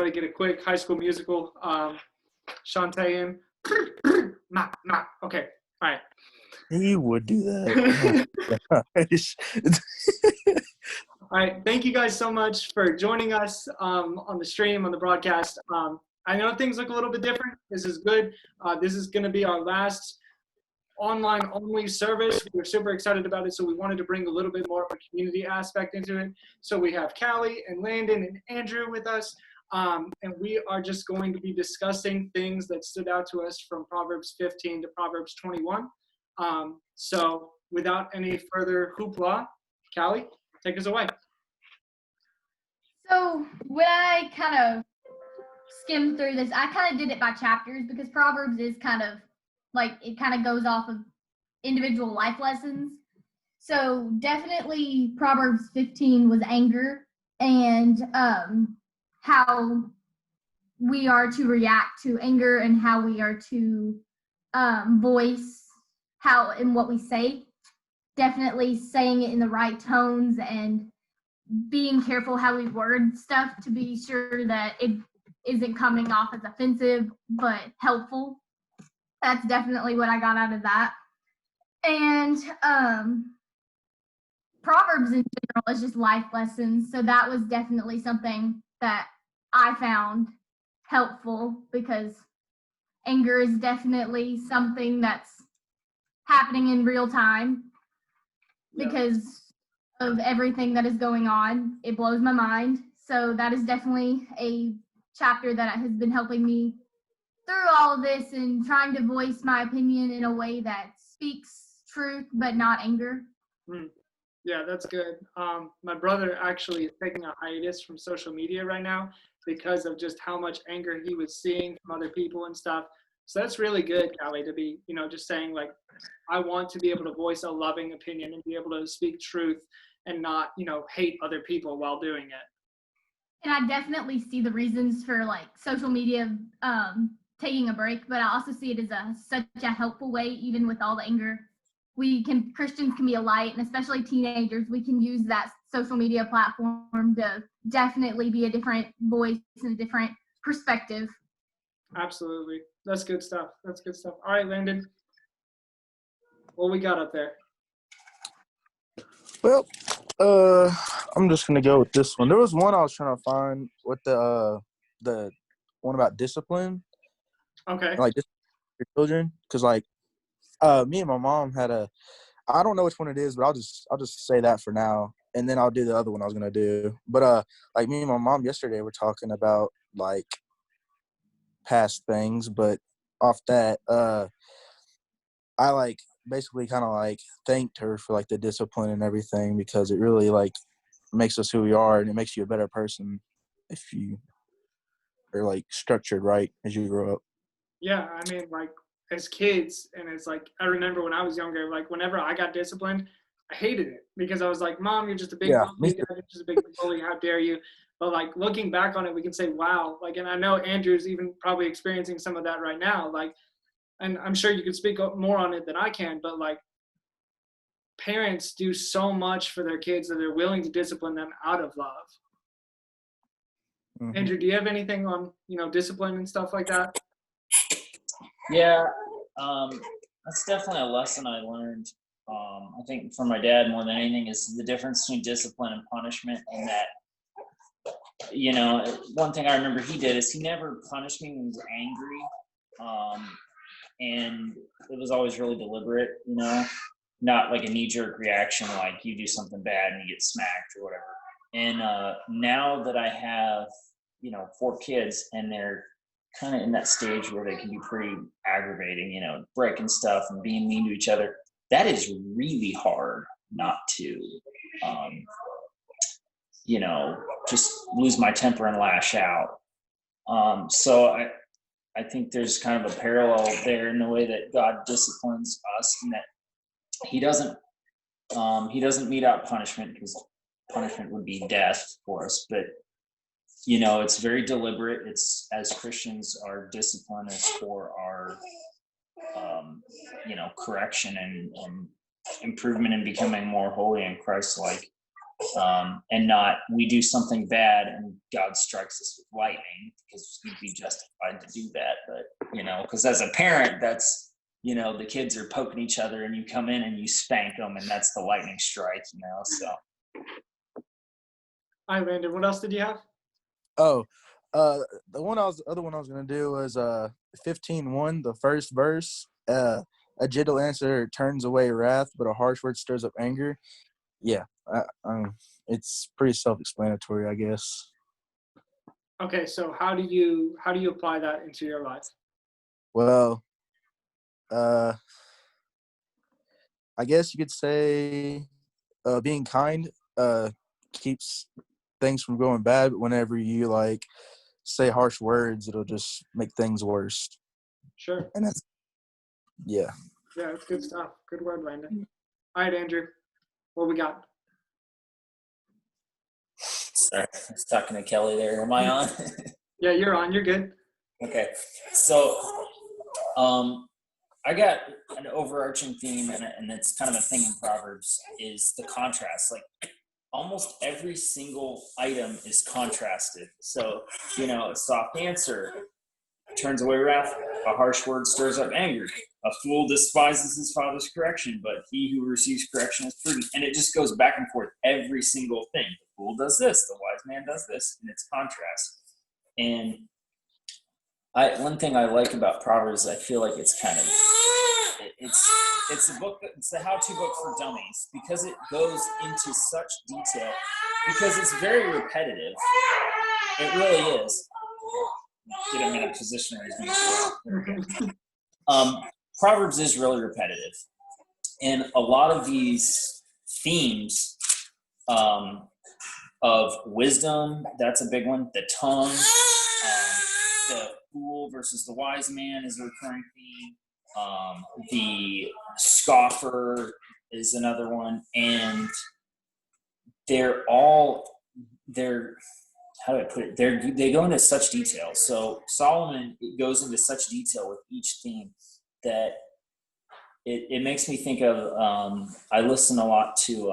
to get a quick High School Musical Shantae in. Nah. Okay. All right. He would do that. Oh, gosh. All right. Thank you guys so much for joining us on the stream, on the broadcast. I know things look a little bit different. This is good. This is going to be our last online only service. We're super excited about it, so we wanted to bring a little bit more of a community aspect into it. So we have Callie and Landon and Andrew with us, and we are just going to be discussing things that stood out to us from Proverbs 15 to Proverbs 21. So without any further hoopla, Callie, take us away. So when I kind of skimmed through this, I kind of did it by chapters because Proverbs is kind of like, it kind of goes off of individual life lessons. So definitely Proverbs 15 was anger and how we are to react to anger and how we are to voice how and what we say. Definitely saying it in the right tones and being careful how we word stuff to be sure that it isn't coming off as offensive but helpful. That's definitely what I got out of that. And Proverbs in general is just life lessons. So that was definitely something that I found helpful because anger is definitely something that's happening in real time because of everything that is going on. It blows my mind. So that is definitely a chapter that has been helping me through all of this and trying to voice my opinion in a way that speaks truth but not anger. Yeah, that's good. My brother actually is taking a hiatus from social media right now because of just how much anger he was seeing from other people and stuff. So that's really good, Callie, to be, just saying like, I want to be able to voice a loving opinion and be able to speak truth and not, hate other people while doing it. And I definitely see the reasons for like social media taking a break, but I also see it as such a helpful way, even with all the anger. Christians can be a light, and especially teenagers, we can use that social media platform to definitely be a different voice and a different perspective. Absolutely. That's good stuff. All right, Landon. What we got up there? Well, I'm just gonna go with this one. There was one I was trying to find with the one about discipline. Okay. Like your children, because like me and my mom had I don't know which one it is, but I'll just say that for now, and then I'll do the other one I was gonna do. But like me and my mom yesterday were talking about like past things, but off that I like basically kind of like thanked her for like the discipline and everything because it really like makes us who we are and it makes you a better person if you are like structured right as you grow up. Yeah, I mean, like as kids, and it's like I remember when I was younger, like whenever I got disciplined, I hated it because I was like, "Mom, you're just a big bully. You're just a big bully. How dare you?" But like looking back on it, we can say, "Wow!" Like, and I know Andrew's even probably experiencing some of that right now. Like, and I'm sure you could speak more on it than I can, but like parents do so much for their kids that they're willing to discipline them out of love. Mm-hmm. Andrew, do you have anything on, discipline and stuff like that? Yeah, that's definitely a lesson I learned. I think from my dad more than anything is the difference between discipline and punishment, and that, one thing I remember he did is he never punished me when he was angry. And it was always really deliberate, not like a knee-jerk reaction like you do something bad and you get smacked or whatever. And now that I have, 4 kids and they're kind of in that stage where they can be pretty aggravating, breaking stuff and being mean to each other, that is really hard not to, just lose my temper and lash out. So I think there's kind of a parallel there in the way that God disciplines us, and that he doesn't mete out punishment because punishment would be death for us. But, it's very deliberate. It's, as Christians, our discipline is for our, correction and improvement in becoming more holy and Christ-like. and not we do something bad and God strikes us with lightning, because he'd be justified to do that. But, because as a parent, that's, the kids are poking each other and you come in and you spank them, and that's the lightning strike, so. All right, Landon, what else did you have? Oh, the other one I was gonna do was 15:1, the first verse. A gentle answer turns away wrath, but a harsh word stirs up anger. Yeah, it's pretty self-explanatory, I guess. Okay, so how do you apply that into your life? Well, I guess you could say being kind keeps things from going bad, but whenever you say harsh words, it'll just make things worse. Sure. And that's yeah. Yeah, that's good stuff. Good word, Landon. All right, Andrew, what we got? Sorry, I was talking to Kelly there. Am I on? Yeah, you're on. You're good. Okay. So I got an overarching theme, and it's kind of a thing in Proverbs, is the contrast. Like almost every single item is contrasted. So, a soft answer turns away wrath, a harsh word stirs up anger. A fool despises his father's correction, but he who receives correction is prudent. And it just goes back and forth, every single thing. The fool does this, the wise man does this, and it's contrast. And one thing I like about Proverbs, I feel like it's kind of it's a book, it's the how-to book for dummies, because it goes into such detail, because it's very repetitive. It really is. Get him in a position where he's going to Proverbs is really repetitive, and a lot of these themes of wisdom, that's a big one. The tongue, the fool versus the wise man is a recurring theme. The scoffer is another one, and they're how do I put it? They go into such detail. So Solomon goes into such detail with each theme that it makes me think of, I listen a lot to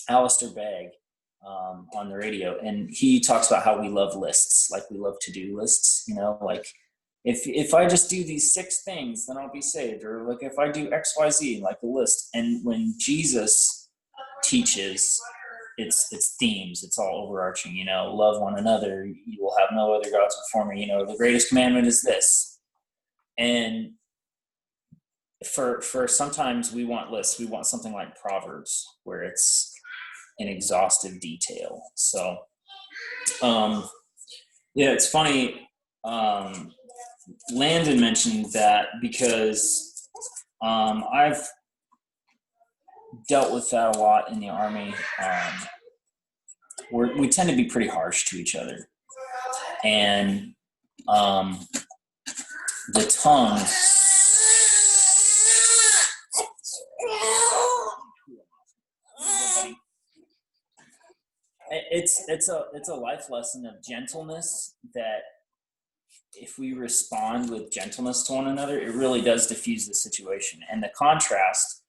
Alistair Begg on the radio, and he talks about how we love lists, like we love to-do lists, like if I just do these 6 things, then I'll be saved, or like if I do XYZ, like a list. And when Jesus teaches, it's themes, it's all overarching, love one another, you will have no other gods before me, the greatest commandment is this. And for sometimes we want lists, we want something like Proverbs, where it's in exhaustive detail. So it's funny, Landon mentioned that, because I've dealt with that a lot in the Army. We tend to be pretty harsh to each other, and the tongue. It's a life lesson of gentleness, that if we respond with gentleness to one another, it really does diffuse the situation. And the contrast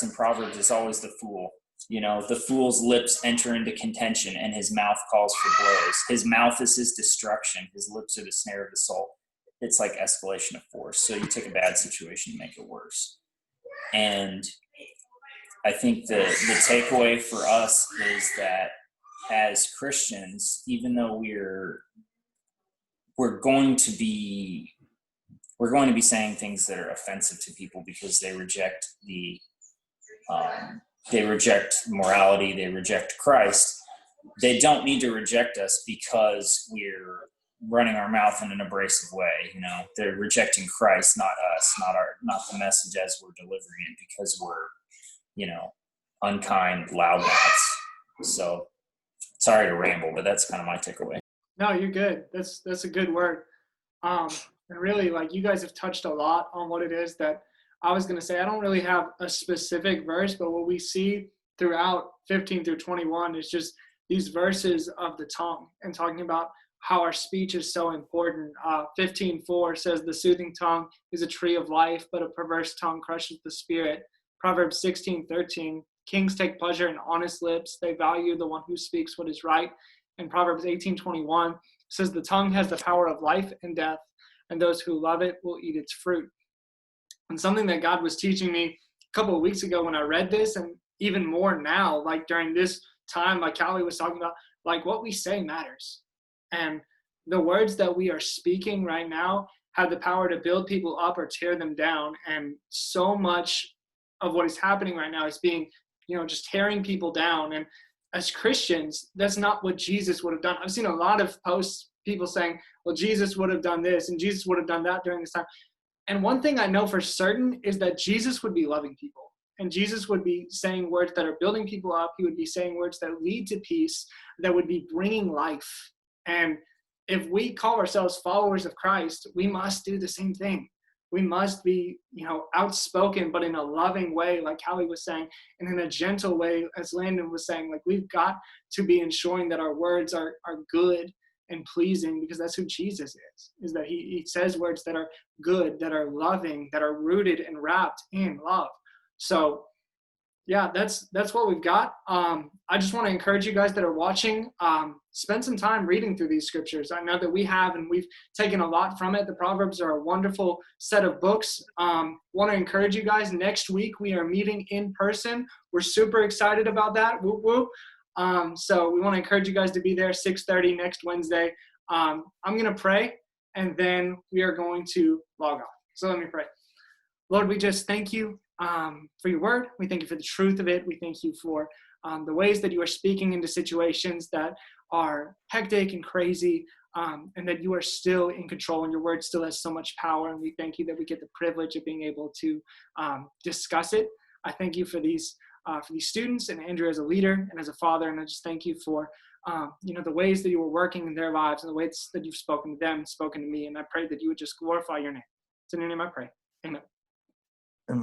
in Proverbs is always the fool. The fool's lips enter into contention, and his mouth calls for blows. His mouth is his destruction. His lips are the snare of the soul. It's like escalation of force. So you take a bad situation and make it worse. And I think the takeaway for us is that as Christians, even though we're going to be saying things that are offensive to people, because they reject morality, they reject Christ. They don't need to reject us because we're running our mouth in an abrasive way. They're rejecting Christ, not us, not the message as we're delivering it, because we're unkind loudmouths. So sorry to ramble, but that's kind of my takeaway. No, you're good. That's a good word. And really, you guys have touched a lot on what it is that I was going to say. I don't really have a specific verse, but what we see throughout 15 through 21 is just these verses of the tongue, and talking about how our speech is so important. 15:4 says, the soothing tongue is a tree of life, but a perverse tongue crushes the spirit. Proverbs 16:13 Kings take pleasure in honest lips. They value the one who speaks what is right. And Proverbs 18:21 says, the tongue has the power of life and death, and those who love it will eat its fruit. And something that God was teaching me a couple of weeks ago when I read this, and even more now, like during this time, like Callie was talking about, like what we say matters. And the words that we are speaking right now have the power to build people up or tear them down. And so much of what is happening right now is being, just tearing people down. And as Christians, that's not what Jesus would have done. I've seen a lot of posts, people saying, well, Jesus would have done this and Jesus would have done that during this time. And one thing I know for certain is that Jesus would be loving people. And Jesus would be saying words that are building people up. He would be saying words that lead to peace, that would be bringing life. And if we call ourselves followers of Christ, we must do the same thing. We must be, outspoken, but in a loving way, like Callie was saying, and in a gentle way, as Landon was saying. Like, we've got to be ensuring that our words are good and pleasing, because that's who Jesus is that he says words that are good, that are loving, that are rooted and wrapped in love. So yeah, that's what we've got. I just want to encourage you guys that are watching, spend some time reading through these scriptures. I know that we have, and we've taken a lot from it. The Proverbs are a wonderful set of books. Want to encourage you guys, next week we are meeting in person. We're super excited about that. Whoop, whoop. So we want to encourage you guys to be there 6:30 next Wednesday. I'm going to pray, and then we are going to log off. So let me pray. Lord, we just thank you for your word. We thank you for the truth of it. We thank you for the ways that you are speaking into situations that are hectic and crazy, and that you are still in control, and your word still has so much power. And we thank you that we get the privilege of being able to discuss it. I thank you for these students, and Andrew as a leader and as a father. And I just thank you for the ways that you were working in their lives, and the ways that you've spoken to them, spoken to me. And I pray that you would just glorify your name. It's in your name I pray.